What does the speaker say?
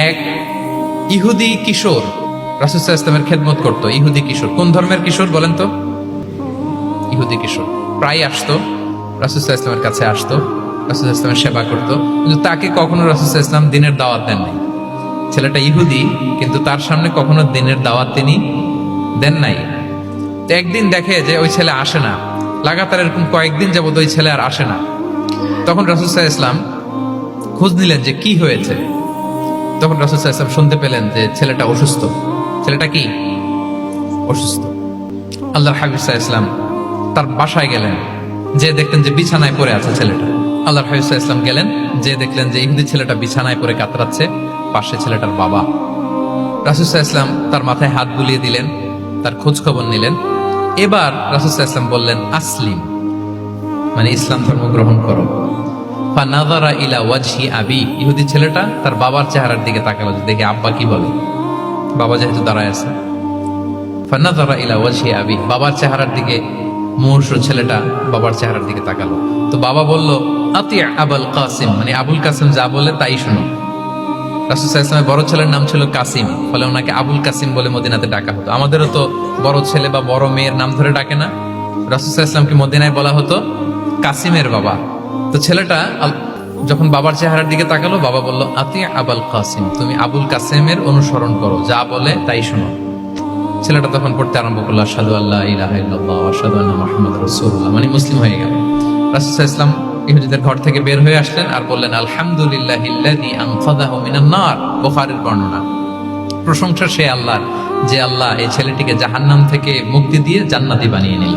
এক ইহুদি কিশোর রাসূল সাল্লাল্লাহু আলাইহি ওয়াসাল্লামের খেদমত করতো। ইহুদি কিশোর, কোন ধর্মের কিশোর বলেন তো? ইহুদি কিশোর প্রায় আসতো রাসূল সাল্লাল্লাহু আলাইহি ওয়াসাল্লামের কাছে, আসতো রাসূল সাল্লাল্লাহু আলাইহি ওয়াসাল্লামের সেবা করতো, কিন্তু তাকে কখনো রাসূল সাল্লাল্লাহু আলাইহি ওয়াসাল্লাম দিনের দাওয়াত দেন নাই। ছেলেটা ইহুদি, কিন্তু তার সামনে কখনো দিনের দাওয়াত তিনি দেন নাই। তো একদিন দেখে যে ওই ছেলে আসে না, লাগাতার এরকম কয়েকদিন যাবত ওই ছেলে আর আসে না। তখন রাসূল সাল্লাল্লাহু আলাইহি ওয়াসাল্লাম খোঁজ নিলেন যে কি হয়েছে। তখন রাসূল সাল্লাল্লাহু আলাইহি ওয়াসাল্লাম শুনতে পেলেন যে ছেলেটা অসুস্থ। ছেলেটা কি অসুস্থ? আল্লাহর হাবিব সাল্লাল্লাহু আলাইহি ওয়াসাল্লাম তার বাসায় গেলেন, যে দেখলেন যে বিছানায় পড়ে আছে ছেলেটা। আল্লাহর হাবিব সাল্লাল্লাহু আলাইহি ওয়াসাল্লাম গেলেন, যে দেখলেন যে ইহুদি ছেলেটা বিছানায় পড়ে কাতরাচ্ছে, পাশে ছেলেটার বাবা। রাসূল সাল্লাল্লাহু আলাইহি ওয়াসাল্লাম তার মাথায় হাত বুলিয়ে দিলেন, তার খোঁজ খবর নিলেন। এবার রাসূল সাল্লাল্লাহু আলাইহি ওয়াসাল্লাম বললেন আসলিম, মানে ইসলাম ধর্ম গ্রহণ করো। ফানাযারা ইলা ওয়াজহি আবি, ইহুদি ছেলেটা তার বাবার চেহারার দিকে তাকালো যে দেখে আব্বা কি বলে। বাবা যেহেতু দাঁড়ায় আছে, ফানাযারা ইলা ওয়াজহি আবি, বাবার চেহারার দিকে মুমূর্ষু ছেলেটা বাবার চেহারার দিকে তাকালো। তো বাবা বলল আতি আবুল কাসিম, মানে আবুল কাসিম যা বলে তাই শোনো। রাসূল সাল্লাল্লাহু আলাইহি ওয়াসাল্লামের বড় ছেলের নাম ছিল কাসিম, ফলে ওনাকে আবুল কাসিম বলে মদিনাতে ডাকা হতো। আমাদেরও তো বড় ছেলে বা বড় মেয়ের নাম ধরে ডাকে না? রাসূল সাল্লাল্লাহু আলাইহি ওয়াসাল্লামকে মদিনায় বলা হতো কাসিমের বাবা। তো ছেলেটা যখন বাবার চেহারার দিকে তাকালো, বাবা বলল আতি আবুল কাসিম, তুমি আবুল কাসিমের অনুসরণ করো, যা বলে তাই শোনো। ছেলেটা তখন পড়তে আরম্ভ করলো আশহাদু আল্লা ইলাহা ইল্লাল্লাহ ওয়া আশহাদু আন্না মুহাম্মাদুর রাসূলুল্লাহ, মানে মুসলিম হয়ে গেল। রাসূল সাল্লাল্লাহু আলাইহি ওয়াসাল্লাম ইহুদিদের ঘর থেকে বের হয়ে আসলেন আর বললেন আলহামদুলিল্লাহিল্লাযী আনকাযাহু মিনান নার, বুখারীর বর্ণনা। প্রশংসা সে আল্লাহর, যে আল্লাহ এই ছেলেটিকে জাহান্নাম থেকে মুক্তি দিয়ে জান্নাতি বানিয়ে নিল।